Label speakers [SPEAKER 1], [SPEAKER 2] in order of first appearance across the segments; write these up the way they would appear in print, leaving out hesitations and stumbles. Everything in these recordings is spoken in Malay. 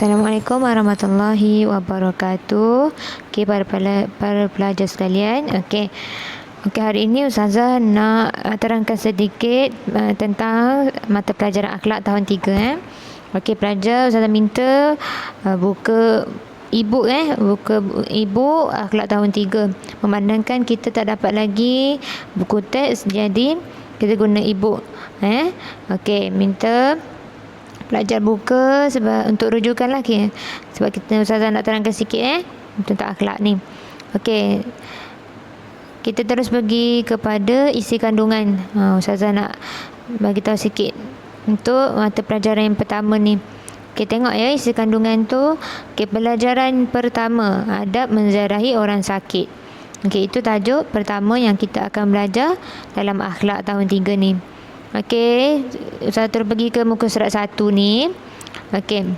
[SPEAKER 1] Assalamualaikum warahmatullahi wabarakatuh. Okey, para pelajar sekalian. Okey, hari ini Ustazah nak terangkan sedikit tentang mata pelajaran akhlak tahun 3. Okey, pelajar, Ustazah minta buka buka ibu akhlak tahun 3. Memandangkan kita tak dapat lagi buku teks, jadi kita guna ibu. Okey, minta pelajar buka sebab untuk rujukan lah, sebab kita Ustazah nak terangkan sikit tentang akhlak ni. Okey, kita terus pergi kepada isi kandungan. Ustazah nak bagi tahu sikit untuk mata pelajaran yang pertama ni. Okey, tengok ya isi kandungan tu. Okey, pelajaran pertama, adab menziarahi orang sakit. Okey, itu tajuk pertama yang kita akan belajar dalam akhlak tahun 3 ni. Okey, Ustazah terus pergi ke muka surat 1 ni. Okey,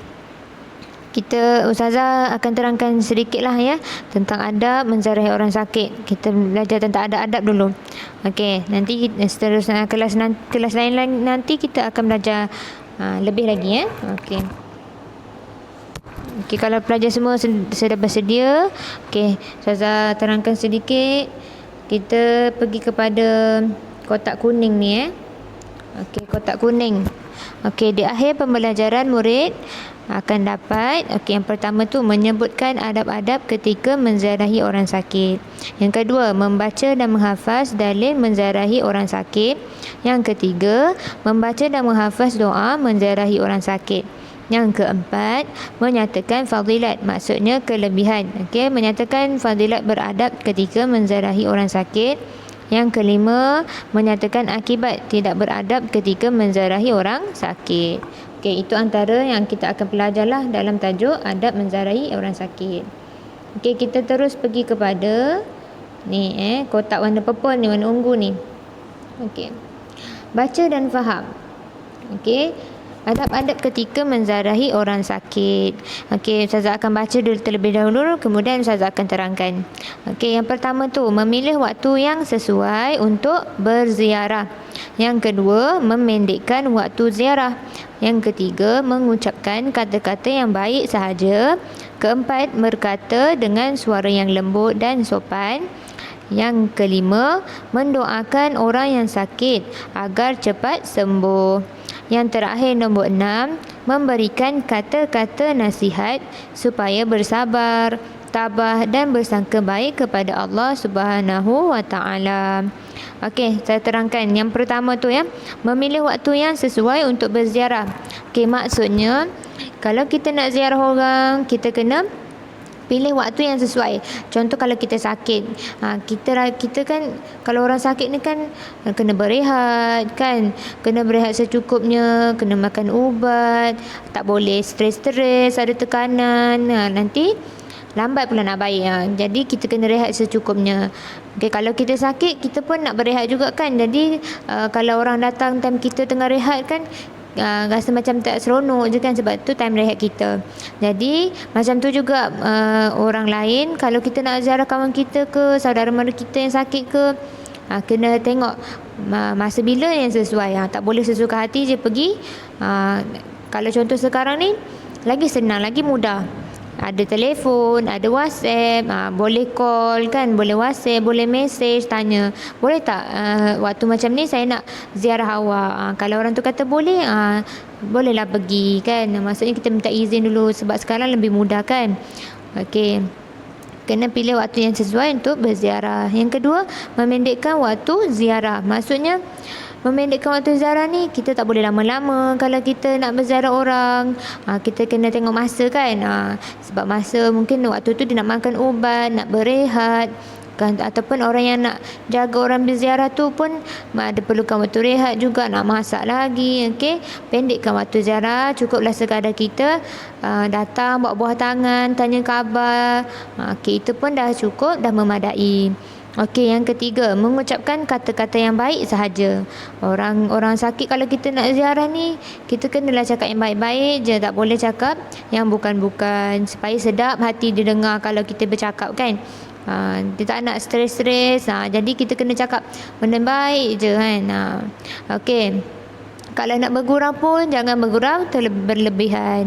[SPEAKER 1] Ustazah akan terangkan sedikit lah ya tentang adab menziarahi orang sakit. Kita belajar tentang adab-adab dulu. Okey, nanti seterusnya kelas lain nanti kita akan belajar lebih lagi ya. Okey, kalau pelajar semua sudah bersedia, okey, Ustazah terangkan sedikit. Kita pergi kepada kotak kuning ni Okey, kotak kuning. Okey, di akhir pembelajaran murid akan dapat, yang pertama tu menyebutkan adab-adab ketika menziarahi orang sakit. Yang kedua, membaca dan menghafaz dalil menziarahi orang sakit. Yang ketiga, membaca dan menghafaz doa menziarahi orang sakit. Yang keempat, menyatakan fadilat, maksudnya kelebihan. Okey, menyatakan fadilat beradab ketika menziarahi orang sakit. Yang kelima, menyatakan akibat tidak beradab ketika menziarahi orang sakit. Okey, itu antara yang kita akan belajarlah dalam tajuk adab menziarahi orang sakit. Okey, kita terus pergi kepada ni kotak warna purple ni, warna ungu ni. Okey, baca dan faham. Okey, adab-adab ketika menziarahi orang sakit. Okey, Ustazah akan baca dulu terlebih dahulu, kemudian Ustazah akan terangkan. Okey, yang pertama tu memilih waktu yang sesuai untuk berziarah. Yang kedua, memendekkan waktu ziarah. Yang ketiga, mengucapkan kata-kata yang baik sahaja. Keempat, berkata dengan suara yang lembut dan sopan. Yang kelima, mendoakan orang yang sakit agar cepat sembuh. Yang terakhir, nombor 6, memberikan kata-kata nasihat supaya bersabar, tabah dan bersangka baik kepada Allah Subhanahu wa taala. Okey, saya terangkan. Yang pertama tu memilih waktu yang sesuai untuk berziarah. Okey, maksudnya kalau kita nak ziarah orang, kita kena pilih waktu yang sesuai. Contoh kalau kita sakit, kita kan kalau orang sakit ni kan kena berehat kan, kena berehat secukupnya, kena makan ubat, tak boleh stres-stres, ada tekanan, nanti lambat pula nak baik. Jadi kita kena rehat secukupnya. Okay, kalau kita sakit, kita pun nak berehat juga kan. Jadi kalau orang datang time kita tengah rehat kan, rasa macam tak seronok je kan, sebab tu time rehat kita. Jadi macam tu juga orang lain, kalau kita nak ziarah kawan kita ke saudara mara kita yang sakit ke, kena tengok masa bila yang sesuai. Tak boleh sesuka hati je pergi. Kalau contoh sekarang ni lagi senang, lagi mudah. Ada telefon, ada WhatsApp, boleh call kan, boleh WhatsApp, boleh message, tanya, boleh tak waktu macam ni saya nak ziarah awak. Kalau orang tu kata boleh, bolehlah pergi kan. Maksudnya kita minta izin dulu, sebab sekarang lebih mudah kan. Okey, kena pilih waktu yang sesuai untuk berziarah. Yang kedua, memendekkan waktu ziarah. Maksudnya memendekkan waktu ziarah ni, kita tak boleh lama-lama kalau kita nak berziarah orang. Kita kena tengok masa kan. Sebab masa mungkin waktu tu dia nak makan ubat, nak berehat kan, ataupun orang yang nak jaga orang berziarah tu pun ada perlukan waktu rehat juga, nak masak lagi. Okey, pendekkan waktu ziarah. Cukuplah sekadar kita datang, bawa buah tangan, tanya khabar. Okey, itu pun dah cukup, dah memadai. Okey, yang ketiga, mengucapkan kata-kata yang baik sahaja. Orang sakit kalau kita nak ziarah ni, kita kenalah cakap yang baik-baik je, tak boleh cakap yang bukan-bukan, supaya sedap hati dia dengar kalau kita bercakap kan. Dia tak nak stres-stres. Jadi kita kena cakap benda baik je kan. Okey, Kalau nak bergurau pun jangan bergurau berlebihan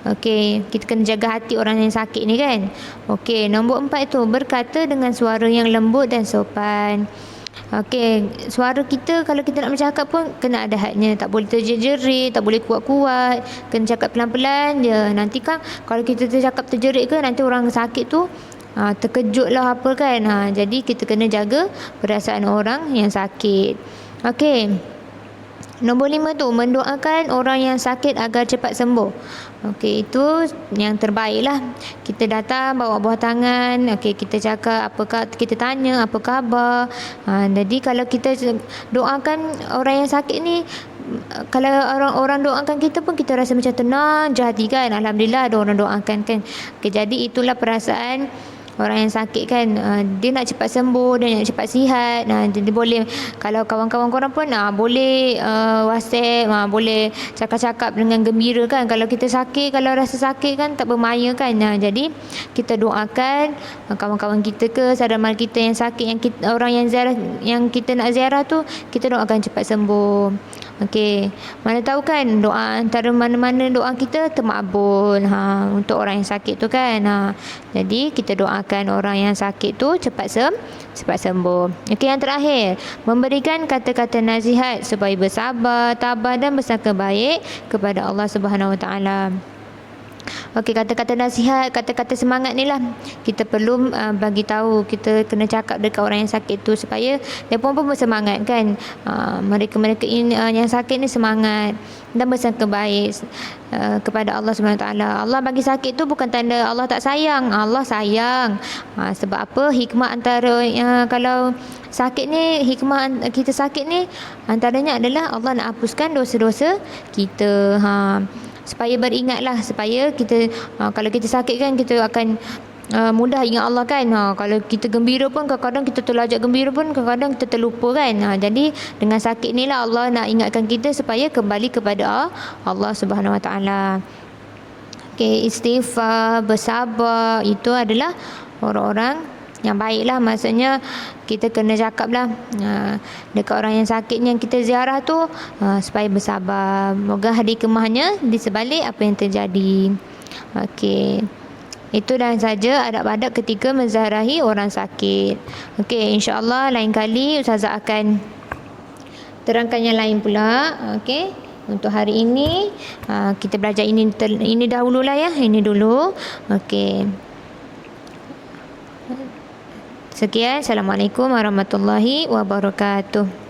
[SPEAKER 1] Okey, kita kena jaga hati orang yang sakit ni kan. Okey, nombor 4 tu berkata dengan suara yang lembut dan sopan. Okey, suara kita kalau kita nak bercakap pun kena ada hadnya, tak boleh terjerit-jerit, tak boleh kuat-kuat, kena cakap pelan-pelan je. Nanti kan kalau kita tercakap terjerit ke nanti orang sakit tu terkejut lah apa kan. Jadi kita kena jaga perasaan orang yang sakit. Okey. Nombor 5 tu mendoakan orang yang sakit agar cepat sembuh. Okey, itu yang terbaik lah. Kita datang bawa buah tangan, okey, kita cakap apakah, kita tanya apa khabar. Jadi kalau kita doakan orang yang sakit ni, kalau orang doakan kita pun kita rasa macam tenang je hati kan. Alhamdulillah ada orang doakan kan. Okey, jadi itulah perasaan orang yang sakit kan. Dia nak cepat sembuh, dia nak cepat sihat. Jadi boleh, kalau kawan-kawan korang pun boleh WhatsApp, boleh cakap-cakap dengan gembira kan. Kalau kita sakit, kalau rasa sakit kan tak bermaya kan. Jadi kita doakan kawan-kawan kita ke saudara mara kita yang sakit, yang kita, orang yang ziarah, yang kita nak ziarah tu, kita doakan cepat sembuh. Okey, mana tahu kan doa antara mana-mana doa kita termakbul untuk orang yang sakit tu kan. Jadi kita doakan orang yang sakit tu cepat sembuh. Okey, yang terakhir, memberikan kata-kata nasihat supaya bersabar, tabah dan bersangka baik kepada Allah Subhanahu Wa Taala. Okey, kata-kata nasihat, kata-kata semangat ni lah kita perlu bagi tahu, kita kena cakap dekat orang yang sakit tu supaya dia pun bersemangat kan. Mereka-mereka ini yang sakit ni semangat dan bersangka baik kepada Allah Subhanahu Taala. Allah bagi sakit tu bukan tanda Allah tak sayang. Allah sayang. Sebab apa? Hikmah antara kalau sakit ni, hikmah kita sakit ni antaranya adalah Allah nak hapuskan dosa-dosa kita. Supaya beringatlah, supaya kita kalau kita sakit kan kita akan mudah ingat Allah kan. Kalau kita gembira pun kadang-kadang kita terlajak gembira pun kadang-kadang kita terlupa kan. Jadi dengan sakit ni lah Allah nak ingatkan kita supaya kembali kepada Allah Subhanahu Wa Taala. Okey, istighfar, bersabar itu adalah orang-orang yang baiklah. Maksudnya kita kena cakap lah dekat orang yang sakit yang kita ziarah tu supaya bersabar. Moga hikmahnya di sebalik apa yang terjadi. Okey, itu dan saja adab-adab ketika menziarahi orang sakit. Okey, insya-Allah lain kali Ustazah akan terangkan yang lain pula. Okey, untuk hari ini kita belajar ini dahululah ya. Ini dulu. Okey. Sekian, Assalamualaikum warahmatullahi wabarakatuh.